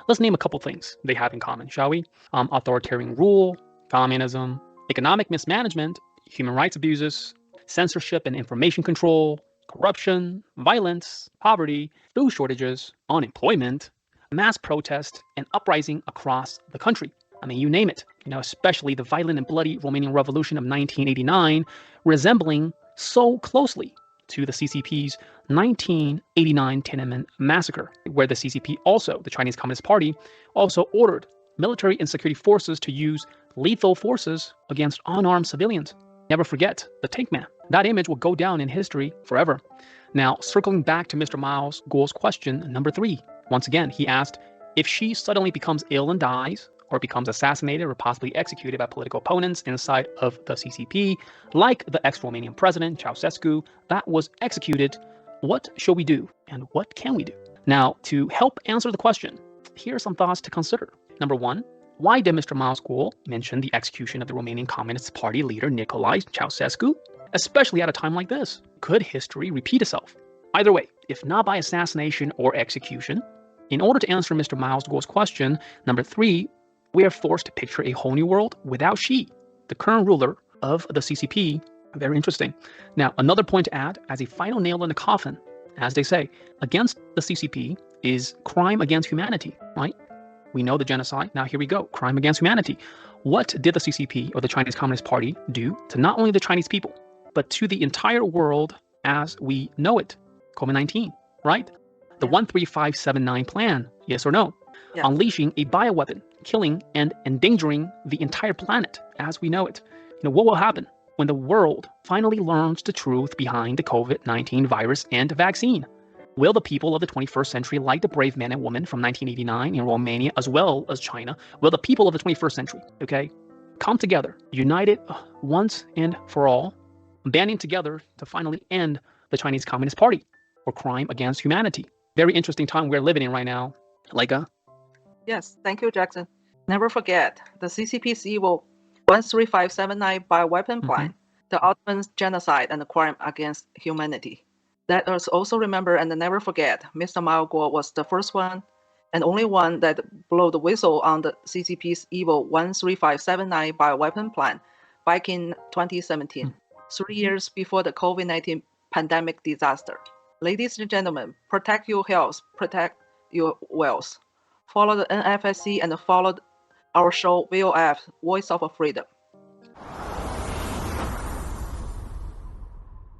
Let's name a couple things they have in common, shall we? Authoritarian rule, communism, economic mismanagement, human rights abuses, censorship and information control, corruption, violence, poverty, food shortages, unemployment, mass protest, and uprising across the country. I mean, you name it, especially the violent and bloody Romanian Revolution of 1989, resembling so closely to the CCP's 1989 Tiananmen massacre, where the CCP the Chinese Communist Party, also ordered military and security forces to use lethal forces against unarmed civilians. Never forget the tank man. That image will go down in history forever. Now, circling back to Mr. Miles Guo's question, number 3. Once again, he asked, if she suddenly becomes ill and dies, or becomes assassinated or possibly executed by political opponents inside of the CCP, like the ex-Romanian president, Ceausescu, that was executed, what should we do and what can we do? Now, to help answer the question, here are some thoughts to consider. Number 1, why did Mr. Miles Guo mention the execution of the Romanian Communist Party leader Nicolae Ceausescu, especially at a time like this? Could history repeat itself? Either way, if not by assassination or execution, in order to answer Mr. Miles Guo's question, number 3, we are forced to picture a whole new world without Xi, the current ruler of the CCP. Very interesting. Now, another point to add, as a final nail in the coffin, as they say, against the CCP is crime against humanity, right? We know the genocide. Now here we go, crime against humanity. What did the CCP, or the Chinese Communist Party, do to not only the Chinese people, but to the entire world as we know it? COVID-19, right? The 13579 plan, yes or no? Yeah. Unleashing a bioweapon, killing and endangering the entire planet as we know it. What will happen when the world finally learns the truth behind the COVID-19 virus and vaccine? Will the people of the 21st century, like the brave men and women from 1989 in Romania as well as China, will the people of the 21st century, come together, united once and for all, banding together to finally end the Chinese Communist Party or crime against humanity? Very interesting time we're living in right now. Leica? Yes, thank you, Jackson. Never forget the CCP's evil 13579 bioweapon plan, the ultimate genocide and crime against humanity. Let us also remember and never forget Mr. Miles Guo was the first one and only one that blew the whistle on the CCP's evil 13579 bioweapon plan back in 2017, 3 years before the COVID-19 pandemic disaster. Ladies and gentlemen, protect your health, protect your wealth. Follow the NFSC and follow our show VOF, Voice of Freedom.